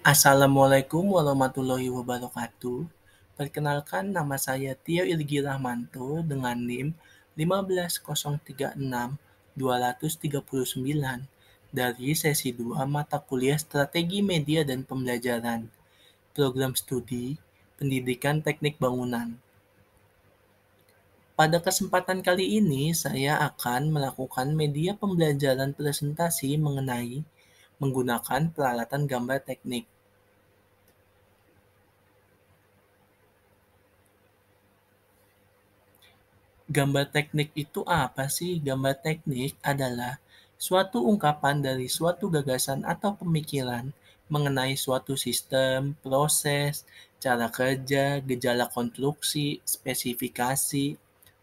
Assalamualaikum warahmatullahi wabarakatuh. Perkenalkan nama saya Tio Ilgi Rahmanto dengan NIM 1536239 dari sesi 2 mata kuliah Strategi Media dan Pembelajaran, Program Studi Pendidikan Teknik Bangunan. Pada kesempatan kali ini, saya akan melakukan media pembelajaran presentasi mengenai menggunakan peralatan gambar teknik. Gambar teknik itu apa sih? Gambar teknik adalah suatu ungkapan dari suatu gagasan atau pemikiran mengenai suatu sistem, proses, cara kerja, gejala konstruksi, spesifikasi,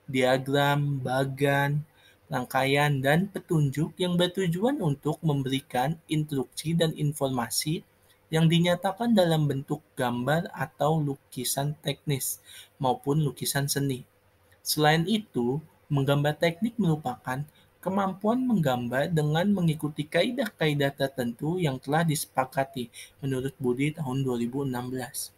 diagram, bagan, rangkaian, dan petunjuk yang bertujuan untuk memberikan instruksi dan informasi yang dinyatakan dalam bentuk gambar atau lukisan teknis maupun lukisan seni. Selain itu, menggambar teknik merupakan kemampuan menggambar dengan mengikuti kaidah-kaidah tertentu yang telah disepakati menurut Budi tahun 2016.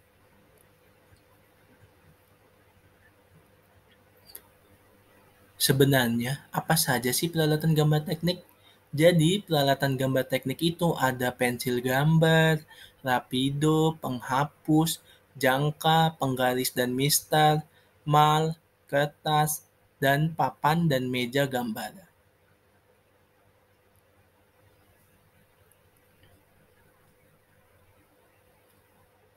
Sebenarnya, apa saja sih peralatan gambar teknik? Jadi, peralatan gambar teknik itu ada pensil gambar, rapido, penghapus, jangka, penggaris dan mistar, mal, kertas, dan papan dan meja gambar.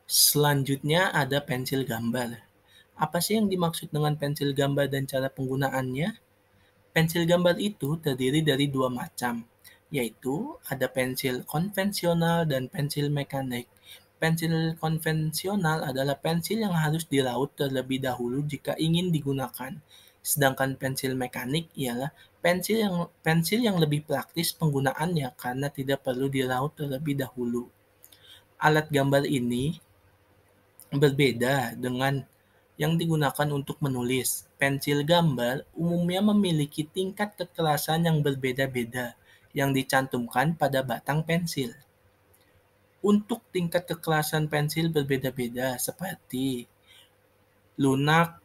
Selanjutnya ada pensil gambar. Apa sih yang dimaksud dengan pensil gambar dan cara penggunaannya? Pensil gambar itu terdiri dari dua macam, yaitu ada pensil konvensional dan pensil mekanik. Pensil konvensional adalah pensil yang harus diraut terlebih dahulu jika ingin digunakan. Sedangkan pensil mekanik ialah pensil yang lebih praktis penggunaannya karena tidak perlu diraut terlebih dahulu. Alat gambar ini berbeda dengan yang digunakan untuk menulis. Pensil gambar umumnya memiliki tingkat kekerasan yang berbeda-beda yang dicantumkan pada batang pensil. Untuk tingkat kekerasan pensil berbeda-beda seperti lunak,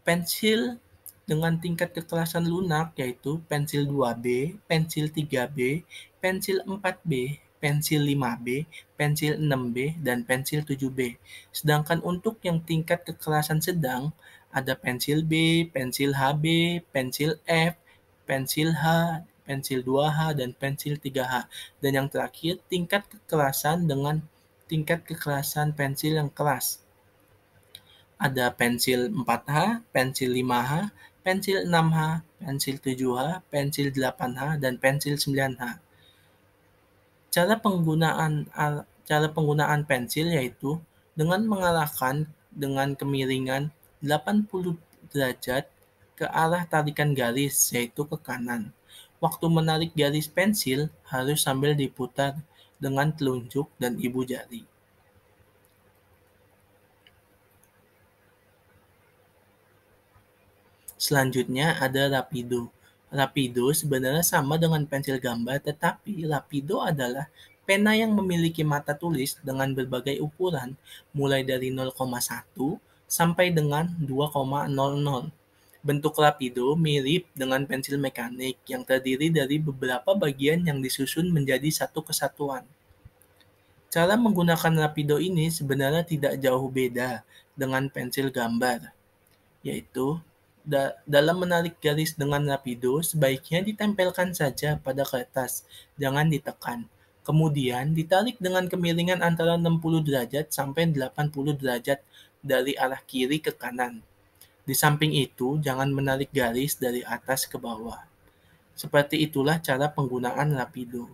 pensil dengan tingkat kekerasan lunak yaitu pensil 2B, pensil 3B, pensil 4B, pensil 5B, pensil 6B, dan pensil 7B. Sedangkan untuk yang tingkat kekerasan sedang, ada pensil B, pensil HB, pensil F, pensil H, pensil 2H, dan pensil 3H. Dan yang terakhir, tingkat kekerasan dengan tingkat kekerasan pensil yang keras. Ada pensil 4H, pensil 5H, pensil 6H, pensil 7H, pensil 8H, dan pensil 9H. Cara penggunaan cara penggunaan pensil yaitu dengan mengarahkan dengan kemiringan 80 derajat ke arah tarikan garis yaitu ke kanan. Waktu menarik garis pensil harus sambil diputar dengan telunjuk dan ibu jari. Selanjutnya ada rapido. Rapido sebenarnya sama dengan pensil gambar, tetapi rapido adalah pena yang memiliki mata tulis dengan berbagai ukuran, mulai dari 0,1 sampai dengan 2,00. Bentuk rapido mirip dengan pensil mekanik yang terdiri dari beberapa bagian yang disusun menjadi satu kesatuan. Cara menggunakan rapido ini sebenarnya tidak jauh beda dengan pensil gambar, yaitu dalam menarik garis dengan rapido, sebaiknya ditempelkan saja pada kertas, jangan ditekan. Kemudian ditarik dengan kemiringan antara 60 derajat sampai 80 derajat dari arah kiri ke kanan. Di samping itu, jangan menarik garis dari atas ke bawah. Seperti itulah cara penggunaan rapido.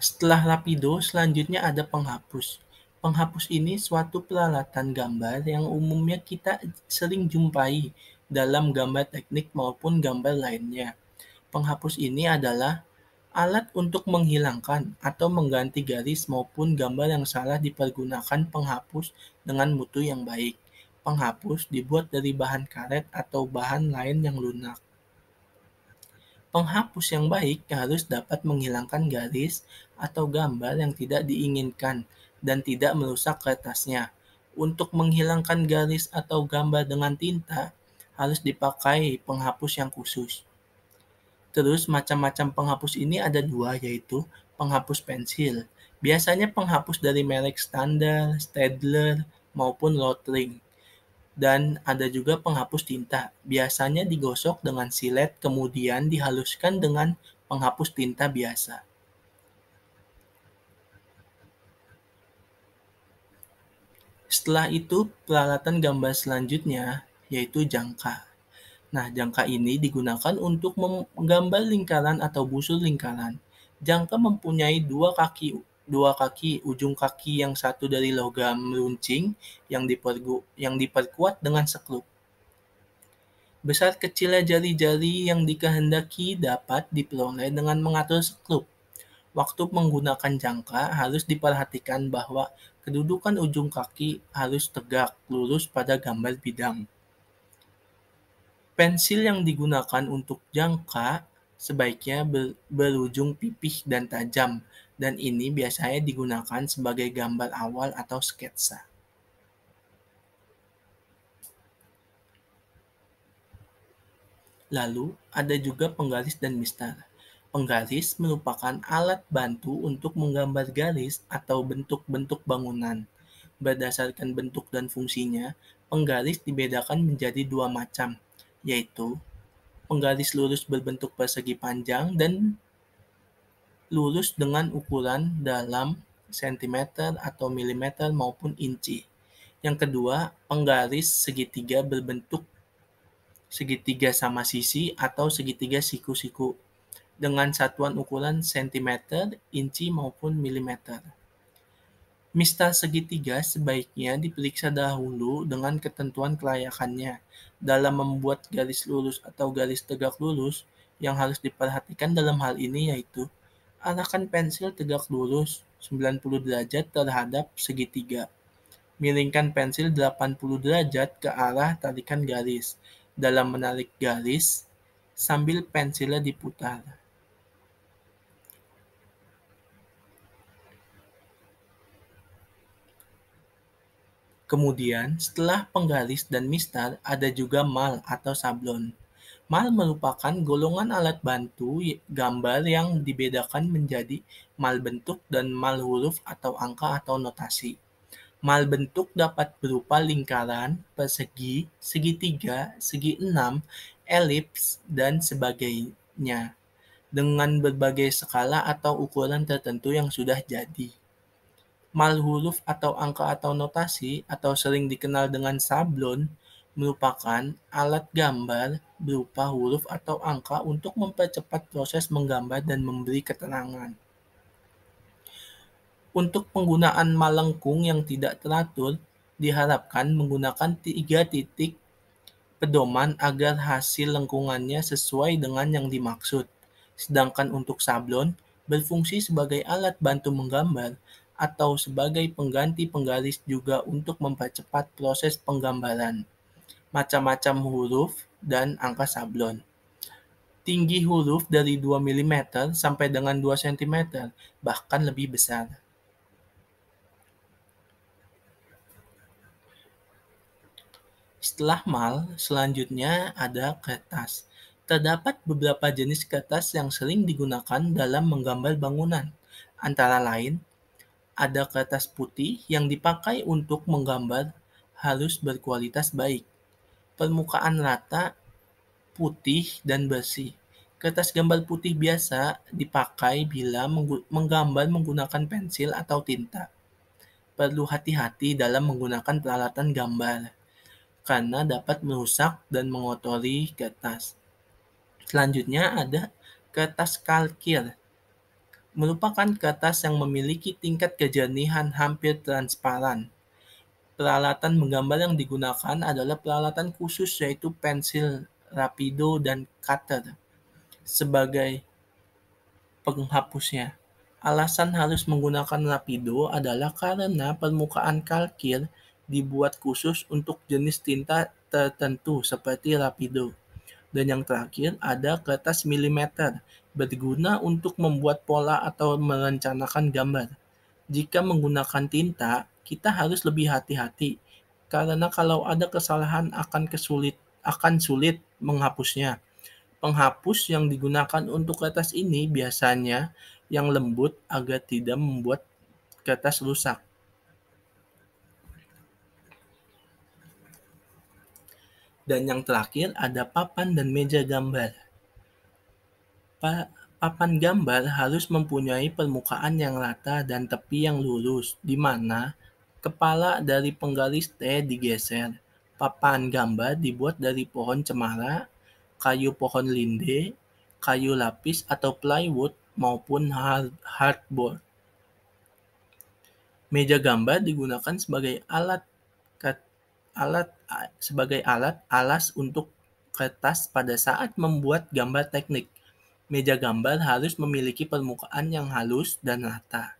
Setelah rapido, selanjutnya ada penghapus. Penghapus ini suatu peralatan gambar yang umumnya kita sering jumpai dalam gambar teknik maupun gambar lainnya. Penghapus ini adalah alat untuk menghilangkan atau mengganti garis maupun gambar yang salah dipergunakan penghapus dengan mutu yang baik. Penghapus dibuat dari bahan karet atau bahan lain yang lunak. Penghapus yang baik harus dapat menghilangkan garis atau gambar yang tidak diinginkan dan tidak merusak kertasnya. Untuk menghilangkan garis atau gambar dengan tinta, harus dipakai penghapus yang khusus. Terus macam-macam penghapus ini ada dua, yaitu penghapus pensil. Biasanya penghapus dari merek standar, Staedtler, maupun Rotring. Dan ada juga penghapus tinta. Biasanya digosok dengan silet kemudian dihaluskan dengan penghapus tinta biasa. Setelah itu, peralatan gambar selanjutnya yaitu jangka. Nah, jangka ini digunakan untuk menggambar lingkaran atau busur lingkaran. Jangka mempunyai dua kaki, ujung kaki yang satu dari logam runcing yang diperkuat dengan sekrup. Besar kecilnya jari-jari yang dikehendaki dapat diperoleh dengan mengatur sekrup. Waktu menggunakan jangka harus diperhatikan bahwa kedudukan ujung kaki harus tegak lurus pada gambar bidang. Pensil yang digunakan untuk jangka sebaiknya berujung pipih dan tajam, dan ini biasanya digunakan sebagai gambar awal atau sketsa. Lalu, ada juga penggaris dan mistar. Penggaris merupakan alat bantu untuk menggambar garis atau bentuk-bentuk bangunan. Berdasarkan bentuk dan fungsinya, penggaris dibedakan menjadi dua macam, yaitu penggaris lurus berbentuk persegi panjang dan lurus dengan ukuran dalam sentimeter atau milimeter maupun inci. Yang kedua, penggaris segitiga berbentuk segitiga sama sisi atau segitiga siku-siku dengan satuan ukuran sentimeter, inci maupun milimeter. Mistar segitiga sebaiknya diperiksa dahulu dengan ketentuan kelayakannya. Dalam membuat garis lurus atau garis tegak lurus, yang harus diperhatikan dalam hal ini yaitu arahkan pensil tegak lurus 90 derajat terhadap segitiga. Miringkan pensil 80 derajat ke arah tarikan garis. Dalam menarik garis, sambil pensilnya diputar. Kemudian, setelah penggaris dan mistar, ada juga mal atau sablon. Mal merupakan golongan alat bantu gambar yang dibedakan menjadi mal bentuk dan mal huruf atau angka atau notasi. Mal bentuk dapat berupa lingkaran, persegi, segitiga, segi enam, elips, dan sebagainya, dengan berbagai skala atau ukuran tertentu yang sudah jadi. Mal huruf atau angka atau notasi atau sering dikenal dengan sablon merupakan alat gambar berupa huruf atau angka untuk mempercepat proses menggambar dan memberi keterangan. Untuk penggunaan malengkung yang tidak teratur, diharapkan menggunakan 3 titik pedoman agar hasil lengkungannya sesuai dengan yang dimaksud. Sedangkan untuk sablon, berfungsi sebagai alat bantu menggambar atau sebagai pengganti penggaris juga untuk mempercepat proses penggambaran. Macam-macam huruf dan angka sablon. Tinggi huruf dari 2 mm sampai dengan 2 cm, bahkan lebih besar. Setelah mal, selanjutnya ada kertas. Terdapat beberapa jenis kertas yang sering digunakan dalam menggambar bangunan. Antara lain, ada kertas putih yang dipakai untuk menggambar harus berkualitas baik. Permukaan rata, putih, dan bersih. Kertas gambar putih biasa dipakai bila menggambar menggunakan pensil atau tinta. Perlu hati-hati dalam menggunakan peralatan gambar, karena dapat merusak dan mengotori kertas. Selanjutnya ada kertas kalkir. Merupakan kertas yang memiliki tingkat kejernihan hampir transparan. Peralatan menggambar yang digunakan adalah peralatan khusus yaitu pensil rapido dan cutter sebagai penghapusnya. Alasan harus menggunakan rapido adalah karena permukaan kalkir dibuat khusus untuk jenis tinta tertentu seperti rapido. Dan yang terakhir ada kertas milimeter, berguna untuk membuat pola atau merencanakan gambar. Jika menggunakan tinta, kita harus lebih hati-hati karena kalau ada kesalahan akan sulit menghapusnya. Penghapus yang digunakan untuk kertas ini biasanya yang lembut agar tidak membuat kertas rusak. Dan yang terakhir ada papan dan meja gambar. Papan gambar harus mempunyai permukaan yang rata dan tepi yang lurus, di mana kepala dari penggaris T digeser. Papan gambar dibuat dari pohon cemara, kayu pohon linde, kayu lapis atau plywood, maupun hardboard. Meja gambar digunakan sebagai alat alas untuk kertas pada saat membuat gambar teknik. Meja gambar harus memiliki permukaan yang halus dan rata,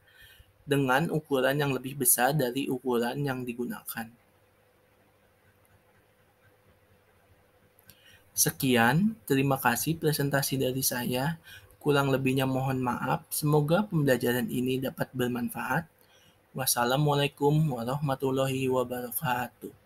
dengan ukuran yang lebih besar dari ukuran yang digunakan. Sekian, terima kasih presentasi dari saya. Kurang lebihnya mohon maaf. Semoga pembelajaran ini dapat bermanfaat. Wassalamualaikum warahmatullahi wabarakatuh.